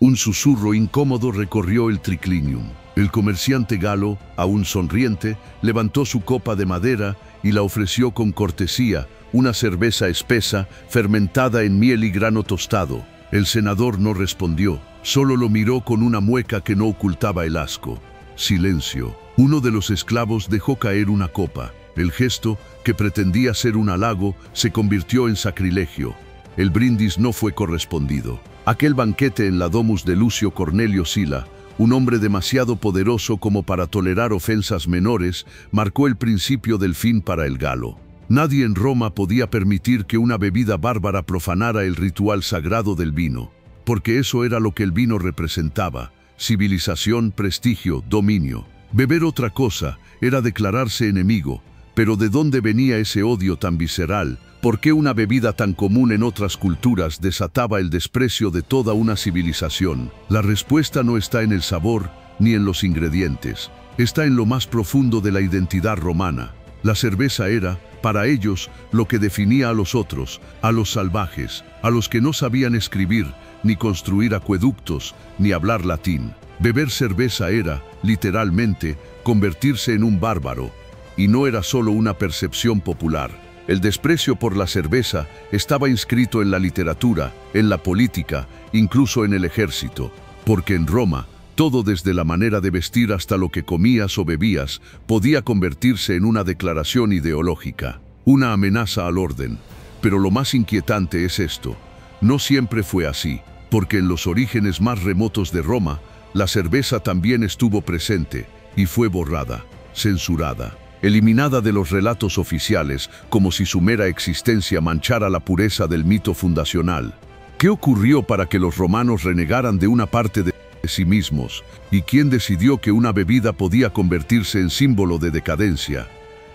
Un susurro incómodo recorrió el triclinium. El comerciante galo, aún sonriente, levantó su copa de madera y la ofreció con cortesía, una cerveza espesa, fermentada en miel y grano tostado. El senador no respondió, solo lo miró con una mueca que no ocultaba el asco. Silencio. Uno de los esclavos dejó caer una copa. El gesto, que pretendía ser un halago, se convirtió en sacrilegio. El brindis no fue correspondido. Aquel banquete en la domus de Lucio Cornelio Sila, un hombre demasiado poderoso como para tolerar ofensas menores, marcó el principio del fin para el galo. Nadie en Roma podía permitir que una bebida bárbara profanara el ritual sagrado del vino, porque eso era lo que el vino representaba: civilización, prestigio, dominio. Beber otra cosa era declararse enemigo. Pero ¿de dónde venía ese odio tan visceral? ¿Por qué una bebida tan común en otras culturas desataba el desprecio de toda una civilización? La respuesta no está en el sabor ni en los ingredientes. Está en lo más profundo de la identidad romana. La cerveza era, para ellos, lo que definía a los otros, a los salvajes, a los que no sabían escribir, ni construir acueductos, ni hablar latín. Beber cerveza era, literalmente, convertirse en un bárbaro. Y no era solo una percepción popular. El desprecio por la cerveza estaba inscrito en la literatura, en la política, incluso en el ejército. Porque en Roma, todo desde la manera de vestir hasta lo que comías o bebías, podía convertirse en una declaración ideológica, una amenaza al orden. Pero lo más inquietante es esto: no siempre fue así, porque en los orígenes más remotos de Roma, la cerveza también estuvo presente y fue borrada, censurada, eliminada de los relatos oficiales, como si su mera existencia manchara la pureza del mito fundacional. ¿Qué ocurrió para que los romanos renegaran de una parte de sí mismos? ¿Y quién decidió que una bebida podía convertirse en símbolo de decadencia?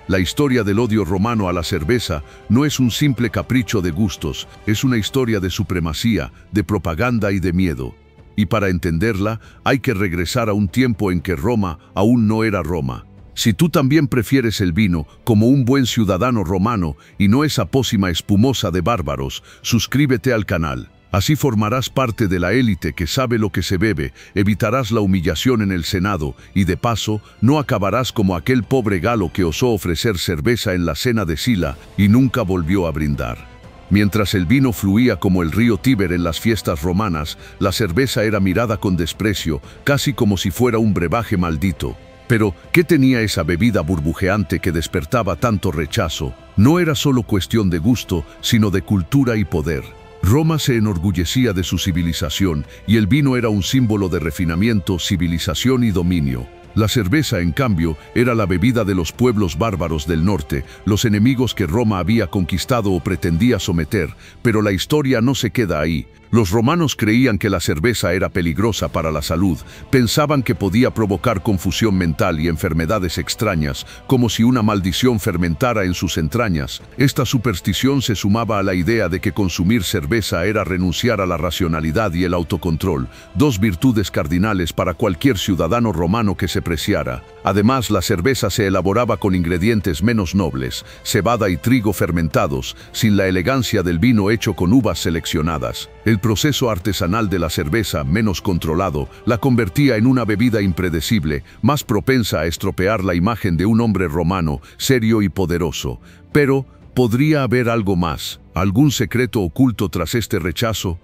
La historia del odio romano a la cerveza no es un simple capricho de gustos, es una historia de supremacía, de propaganda y de miedo. Y para entenderla, hay que regresar a un tiempo en que Roma aún no era Roma. Si tú también prefieres el vino como un buen ciudadano romano y no esa pócima espumosa de bárbaros, suscríbete al canal. Así formarás parte de la élite que sabe lo que se bebe, evitarás la humillación en el Senado y, de paso, no acabarás como aquel pobre galo que osó ofrecer cerveza en la cena de Sila y nunca volvió a brindar. Mientras el vino fluía como el río Tíber en las fiestas romanas, la cerveza era mirada con desprecio, casi como si fuera un brebaje maldito. Pero, ¿qué tenía esa bebida burbujeante que despertaba tanto rechazo? No era solo cuestión de gusto, sino de cultura y poder. Roma se enorgullecía de su civilización y el vino era un símbolo de refinamiento, civilización y dominio. La cerveza, en cambio, era la bebida de los pueblos bárbaros del norte, los enemigos que Roma había conquistado o pretendía someter, pero la historia no se queda ahí. Los romanos creían que la cerveza era peligrosa para la salud, pensaban que podía provocar confusión mental y enfermedades extrañas, como si una maldición fermentara en sus entrañas. Esta superstición se sumaba a la idea de que consumir cerveza era renunciar a la racionalidad y el autocontrol, dos virtudes cardinales para cualquier ciudadano romano que se preciara. Además, la cerveza se elaboraba con ingredientes menos nobles, cebada y trigo fermentados, sin la elegancia del vino hecho con uvas seleccionadas. El proceso artesanal de la cerveza, menos controlado, la convertía en una bebida impredecible, más propensa a estropear la imagen de un hombre romano, serio y poderoso. Pero, ¿podría haber algo más? ¿Algún secreto oculto tras este rechazo?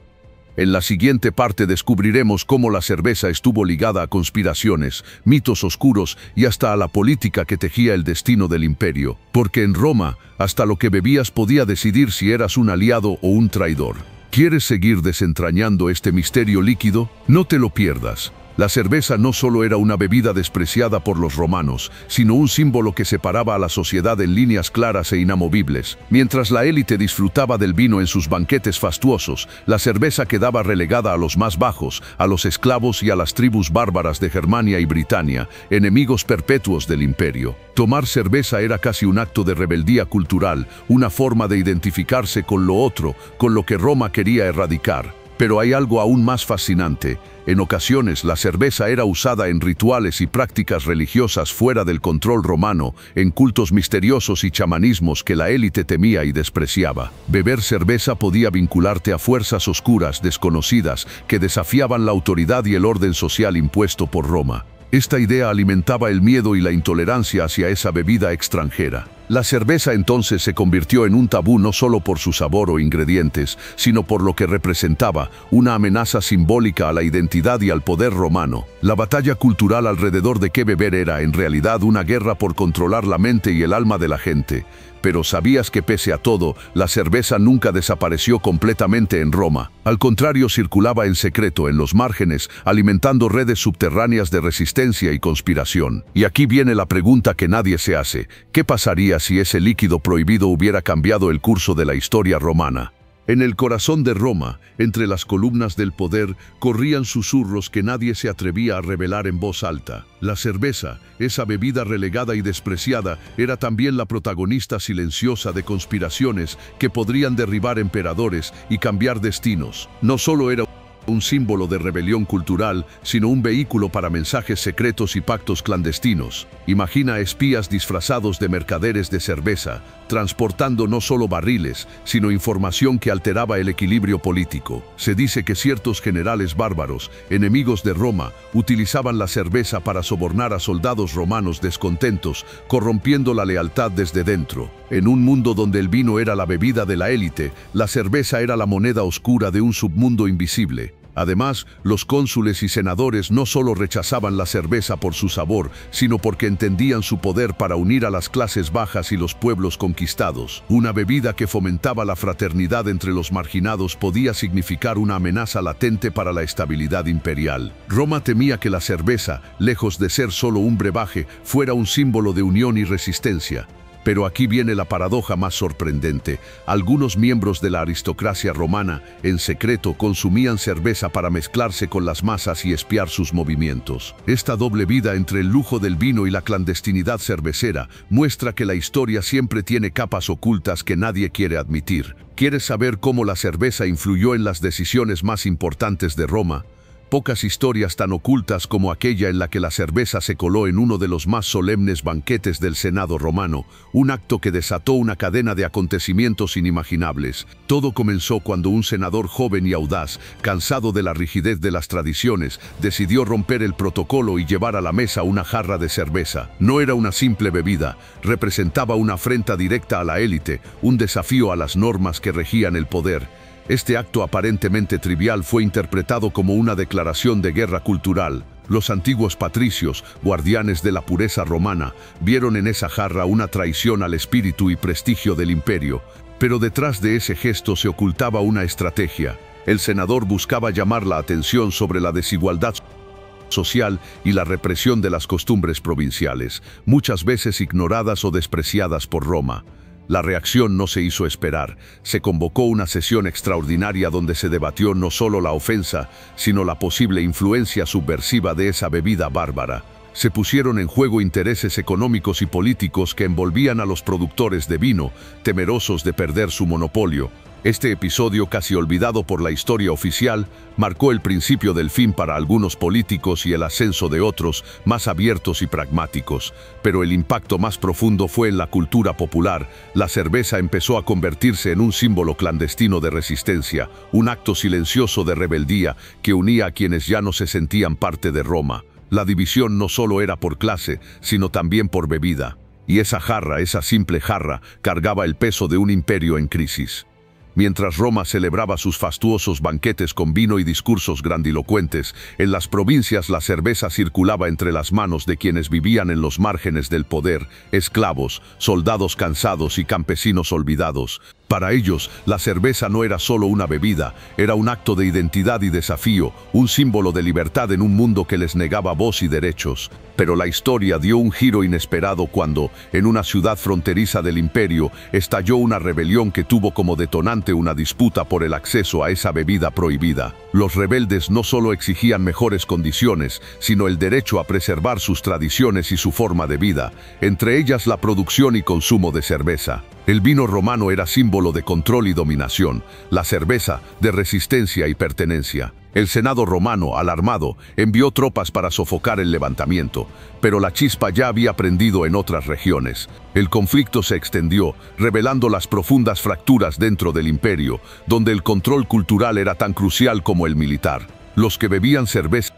En la siguiente parte descubriremos cómo la cerveza estuvo ligada a conspiraciones, mitos oscuros y hasta a la política que tejía el destino del imperio. Porque en Roma, hasta lo que bebías podía decidir si eras un aliado o un traidor. ¿Quieres seguir desentrañando este misterio líquido? No te lo pierdas. La cerveza no solo era una bebida despreciada por los romanos, sino un símbolo que separaba a la sociedad en líneas claras e inamovibles. Mientras la élite disfrutaba del vino en sus banquetes fastuosos, la cerveza quedaba relegada a los más bajos, a los esclavos y a las tribus bárbaras de Germania y Britania, enemigos perpetuos del imperio. Tomar cerveza era casi un acto de rebeldía cultural, una forma de identificarse con lo otro, con lo que Roma quería erradicar. Pero hay algo aún más fascinante. En ocasiones, la cerveza era usada en rituales y prácticas religiosas fuera del control romano, en cultos misteriosos y chamanismos que la élite temía y despreciaba. Beber cerveza podía vincularte a fuerzas oscuras, desconocidas, que desafiaban la autoridad y el orden social impuesto por Roma. Esta idea alimentaba el miedo y la intolerancia hacia esa bebida extranjera. La cerveza entonces se convirtió en un tabú no solo por su sabor o ingredientes, sino por lo que representaba, una amenaza simbólica a la identidad y al poder romano. La batalla cultural alrededor de qué beber era, en realidad, una guerra por controlar la mente y el alma de la gente. Pero ¿sabías que pese a todo, la cerveza nunca desapareció completamente en Roma? Al contrario, circulaba en secreto en los márgenes, alimentando redes subterráneas de resistencia y conspiración. Y aquí viene la pregunta que nadie se hace: ¿qué pasaría si ese líquido prohibido hubiera cambiado el curso de la historia romana? En el corazón de Roma, entre las columnas del poder, corrían susurros que nadie se atrevía a revelar en voz alta. La cerveza, esa bebida relegada y despreciada, era también la protagonista silenciosa de conspiraciones que podrían derribar emperadores y cambiar destinos. No solo era un símbolo de rebelión cultural, sino un vehículo para mensajes secretos y pactos clandestinos. Imagina espías disfrazados de mercaderes de cerveza, transportando no solo barriles, sino información que alteraba el equilibrio político. Se dice que ciertos generales bárbaros, enemigos de Roma, utilizaban la cerveza para sobornar a soldados romanos descontentos, corrompiendo la lealtad desde dentro. En un mundo donde el vino era la bebida de la élite, la cerveza era la moneda oscura de un submundo invisible. Además, los cónsules y senadores no solo rechazaban la cerveza por su sabor, sino porque entendían su poder para unir a las clases bajas y los pueblos conquistados. Una bebida que fomentaba la fraternidad entre los marginados podía significar una amenaza latente para la estabilidad imperial. Roma temía que la cerveza, lejos de ser solo un brebaje, fuera un símbolo de unión y resistencia. Pero aquí viene la paradoja más sorprendente. Algunos miembros de la aristocracia romana, en secreto, consumían cerveza para mezclarse con las masas y espiar sus movimientos. Esta doble vida entre el lujo del vino y la clandestinidad cervecera muestra que la historia siempre tiene capas ocultas que nadie quiere admitir. ¿Quieres saber cómo la cerveza influyó en las decisiones más importantes de Roma? Pocas historias tan ocultas como aquella en la que la cerveza se coló en uno de los más solemnes banquetes del Senado romano, un acto que desató una cadena de acontecimientos inimaginables. Todo comenzó cuando un senador joven y audaz, cansado de la rigidez de las tradiciones, decidió romper el protocolo y llevar a la mesa una jarra de cerveza. No era una simple bebida, representaba una afrenta directa a la élite, un desafío a las normas que regían el poder. Este acto aparentemente trivial fue interpretado como una declaración de guerra cultural. Los antiguos patricios, guardianes de la pureza romana, vieron en esa jarra una traición al espíritu y prestigio del imperio. Pero detrás de ese gesto se ocultaba una estrategia. El senador buscaba llamar la atención sobre la desigualdad social y la represión de las costumbres provinciales, muchas veces ignoradas o despreciadas por Roma. La reacción no se hizo esperar. Se convocó una sesión extraordinaria donde se debatió no solo la ofensa, sino la posible influencia subversiva de esa bebida bárbara. Se pusieron en juego intereses económicos y políticos que envolvían a los productores de vino, temerosos de perder su monopolio. Este episodio, casi olvidado por la historia oficial, marcó el principio del fin para algunos políticos y el ascenso de otros, más abiertos y pragmáticos. Pero el impacto más profundo fue en la cultura popular. La cerveza empezó a convertirse en un símbolo clandestino de resistencia, un acto silencioso de rebeldía que unía a quienes ya no se sentían parte de Roma. La división no solo era por clase, sino también por bebida. Y esa jarra, esa simple jarra, cargaba el peso de un imperio en crisis. Mientras Roma celebraba sus fastuosos banquetes con vino y discursos grandilocuentes, en las provincias la cerveza circulaba entre las manos de quienes vivían en los márgenes del poder, esclavos, soldados cansados y campesinos olvidados. Para ellos, la cerveza no era solo una bebida, era un acto de identidad y desafío, un símbolo de libertad en un mundo que les negaba voz y derechos. Pero la historia dio un giro inesperado cuando, en una ciudad fronteriza del imperio, estalló una rebelión que tuvo como detonante una disputa por el acceso a esa bebida prohibida. Los rebeldes no solo exigían mejores condiciones, sino el derecho a preservar sus tradiciones y su forma de vida, entre ellas la producción y consumo de cerveza. El vino romano era símbolo de control y dominación, la cerveza de resistencia y pertenencia. El Senado romano, alarmado, envió tropas para sofocar el levantamiento, pero la chispa ya había prendido en otras regiones. El conflicto se extendió, revelando las profundas fracturas dentro del imperio, donde el control cultural era tan crucial como el militar. Los que bebían cerveza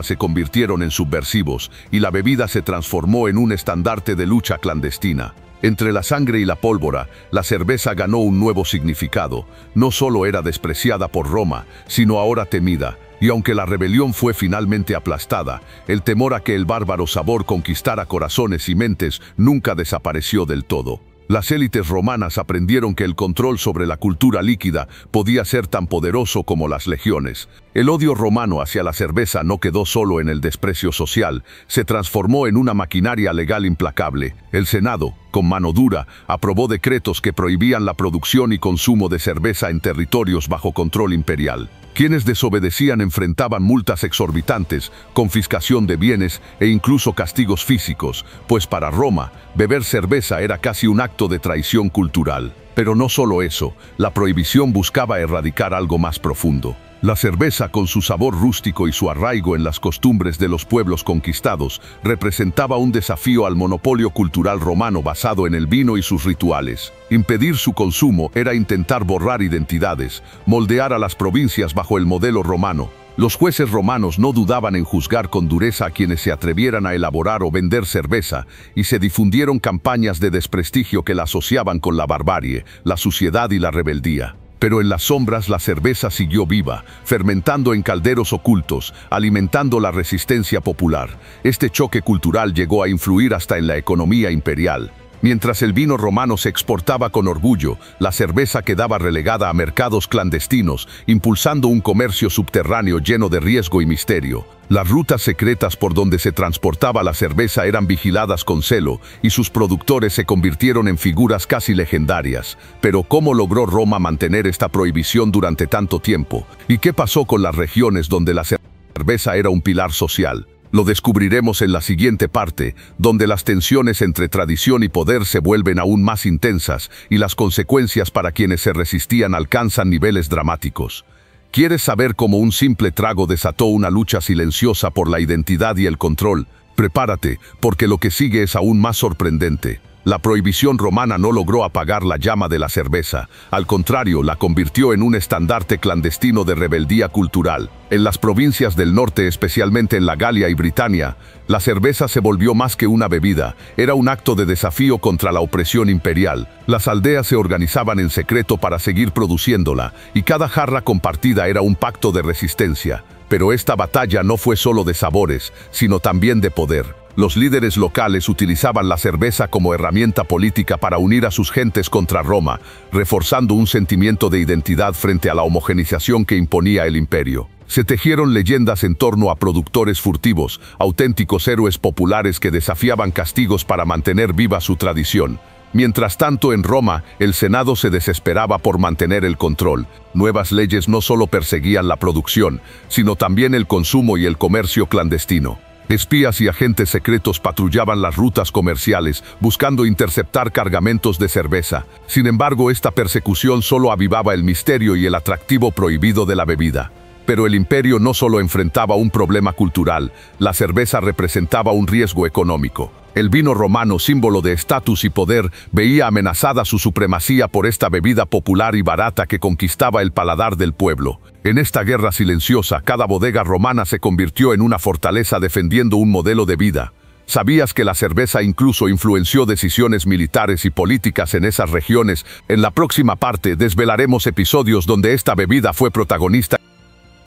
se convirtieron en subversivos y la bebida se transformó en un estandarte de lucha clandestina. Entre la sangre y la pólvora, la cerveza ganó un nuevo significado. No solo era despreciada por Roma, sino ahora temida. Y aunque la rebelión fue finalmente aplastada, el temor a que el bárbaro sabor conquistara corazones y mentes nunca desapareció del todo. Las élites romanas aprendieron que el control sobre la cultura líquida podía ser tan poderoso como las legiones. El odio romano hacia la cerveza no quedó solo en el desprecio social, se transformó en una maquinaria legal implacable. El Senado, con mano dura, aprobó decretos que prohibían la producción y consumo de cerveza en territorios bajo control imperial. Quienes desobedecían enfrentaban multas exorbitantes, confiscación de bienes e incluso castigos físicos, pues para Roma, beber cerveza era casi un acto de traición cultural. Pero no solo eso, la prohibición buscaba erradicar algo más profundo. La cerveza, con su sabor rústico y su arraigo en las costumbres de los pueblos conquistados, representaba un desafío al monopolio cultural romano basado en el vino y sus rituales. Impedir su consumo era intentar borrar identidades, moldear a las provincias bajo el modelo romano. Los jueces romanos no dudaban en juzgar con dureza a quienes se atrevieran a elaborar o vender cerveza, y se difundieron campañas de desprestigio que la asociaban con la barbarie, la suciedad y la rebeldía. Pero en las sombras la cerveza siguió viva, fermentando en calderos ocultos, alimentando la resistencia popular. Este choque cultural llegó a influir hasta en la economía imperial. Mientras el vino romano se exportaba con orgullo, la cerveza quedaba relegada a mercados clandestinos, impulsando un comercio subterráneo lleno de riesgo y misterio. Las rutas secretas por donde se transportaba la cerveza eran vigiladas con celo, y sus productores se convirtieron en figuras casi legendarias. Pero ¿cómo logró Roma mantener esta prohibición durante tanto tiempo? ¿Y qué pasó con las regiones donde la cerveza era un pilar social? Lo descubriremos en la siguiente parte, donde las tensiones entre tradición y poder se vuelven aún más intensas y las consecuencias para quienes se resistían alcanzan niveles dramáticos. ¿Quieres saber cómo un simple trago desató una lucha silenciosa por la identidad y el control? Prepárate, porque lo que sigue es aún más sorprendente. La prohibición romana no logró apagar la llama de la cerveza. Al contrario, la convirtió en un estandarte clandestino de rebeldía cultural. En las provincias del norte, especialmente en la Galia y Britania, la cerveza se volvió más que una bebida. Era un acto de desafío contra la opresión imperial. Las aldeas se organizaban en secreto para seguir produciéndola, y cada jarra compartida era un pacto de resistencia. Pero esta batalla no fue solo de sabores, sino también de poder. Los líderes locales utilizaban la cerveza como herramienta política para unir a sus gentes contra Roma, reforzando un sentimiento de identidad frente a la homogenización que imponía el imperio. Se tejieron leyendas en torno a productores furtivos, auténticos héroes populares que desafiaban castigos para mantener viva su tradición. Mientras tanto, en Roma, el Senado se desesperaba por mantener el control. Nuevas leyes no solo perseguían la producción, sino también el consumo y el comercio clandestino. Espías y agentes secretos patrullaban las rutas comerciales, buscando interceptar cargamentos de cerveza. Sin embargo, esta persecución solo avivaba el misterio y el atractivo prohibido de la bebida. Pero el imperio no solo enfrentaba un problema cultural, la cerveza representaba un riesgo económico. El vino romano, símbolo de estatus y poder, veía amenazada su supremacía por esta bebida popular y barata que conquistaba el paladar del pueblo. En esta guerra silenciosa, cada bodega romana se convirtió en una fortaleza defendiendo un modelo de vida. ¿Sabías que la cerveza incluso influenció decisiones militares y políticas en esas regiones? En la próxima parte desvelaremos episodios donde esta bebida fue protagonista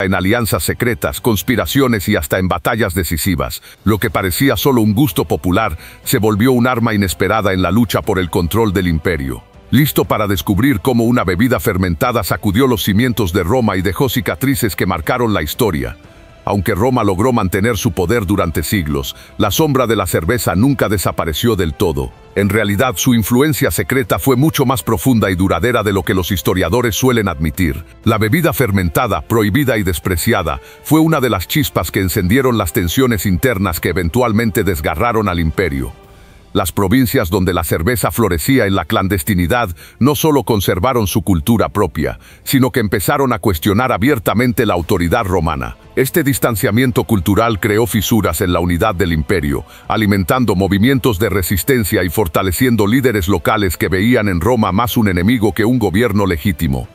en alianzas secretas, conspiraciones y hasta en batallas decisivas. Lo que parecía solo un gusto popular se volvió un arma inesperada en la lucha por el control del imperio. ¿Listo para descubrir cómo una bebida fermentada sacudió los cimientos de Roma y dejó cicatrices que marcaron la historia? Aunque Roma logró mantener su poder durante siglos, la sombra de la cerveza nunca desapareció del todo. En realidad, su influencia secreta fue mucho más profunda y duradera de lo que los historiadores suelen admitir. La bebida fermentada, prohibida y despreciada, fue una de las chispas que encendieron las tensiones internas que eventualmente desgarraron al imperio. Las provincias donde la cerveza florecía en la clandestinidad no solo conservaron su cultura propia, sino que empezaron a cuestionar abiertamente la autoridad romana. Este distanciamiento cultural creó fisuras en la unidad del imperio, alimentando movimientos de resistencia y fortaleciendo líderes locales que veían en Roma más un enemigo que un gobierno legítimo.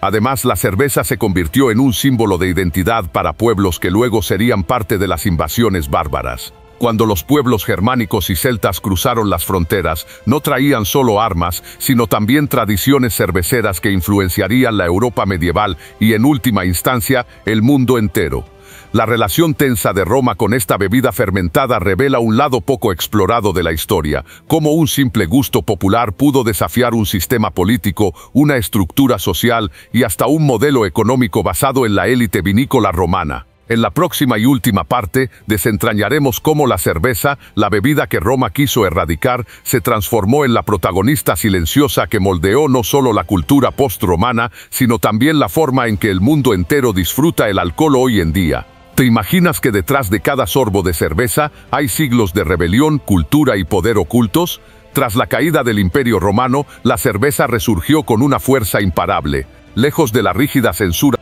Además, la cerveza se convirtió en un símbolo de identidad para pueblos que luego serían parte de las invasiones bárbaras. Cuando los pueblos germánicos y celtas cruzaron las fronteras, no traían solo armas, sino también tradiciones cerveceras que influenciarían la Europa medieval y, en última instancia, el mundo entero. La relación tensa de Roma con esta bebida fermentada revela un lado poco explorado de la historia, cómo un simple gusto popular pudo desafiar un sistema político, una estructura social y hasta un modelo económico basado en la élite vinícola romana. En la próxima y última parte, desentrañaremos cómo la cerveza, la bebida que Roma quiso erradicar, se transformó en la protagonista silenciosa que moldeó no solo la cultura post-romana, sino también la forma en que el mundo entero disfruta el alcohol hoy en día. ¿Te imaginas que detrás de cada sorbo de cerveza hay siglos de rebelión, cultura y poder ocultos? Tras la caída del Imperio Romano, la cerveza resurgió con una fuerza imparable. Lejos de la rígida censura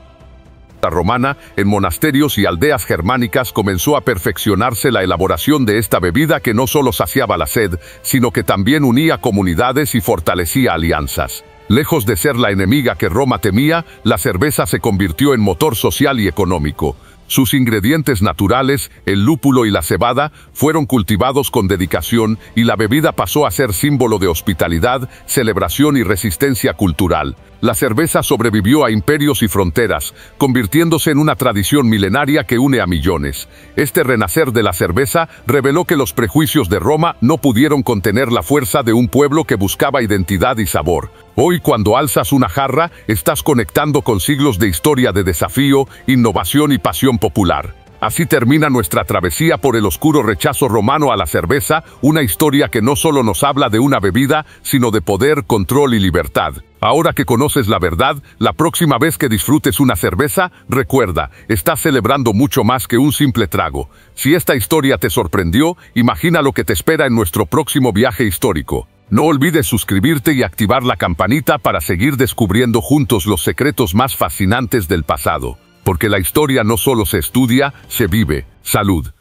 romana, en monasterios y aldeas germánicas comenzó a perfeccionarse la elaboración de esta bebida que no solo saciaba la sed, sino que también unía comunidades y fortalecía alianzas. Lejos de ser la enemiga que Roma temía, la cerveza se convirtió en motor social y económico. Sus ingredientes naturales, el lúpulo y la cebada, fueron cultivados con dedicación y la bebida pasó a ser símbolo de hospitalidad, celebración y resistencia cultural. La cerveza sobrevivió a imperios y fronteras, convirtiéndose en una tradición milenaria que une a millones. Este renacer de la cerveza reveló que los prejuicios de Roma no pudieron contener la fuerza de un pueblo que buscaba identidad y sabor. Hoy, cuando alzas una jarra, estás conectando con siglos de historia de desafío, innovación y pasión popular. Así termina nuestra travesía por el oscuro rechazo romano a la cerveza, una historia que no solo nos habla de una bebida, sino de poder, control y libertad. Ahora que conoces la verdad, la próxima vez que disfrutes una cerveza, recuerda, estás celebrando mucho más que un simple trago. Si esta historia te sorprendió, imagina lo que te espera en nuestro próximo viaje histórico. No olvides suscribirte y activar la campanita para seguir descubriendo juntos los secretos más fascinantes del pasado. Porque la historia no solo se estudia, se vive. ¡Salud!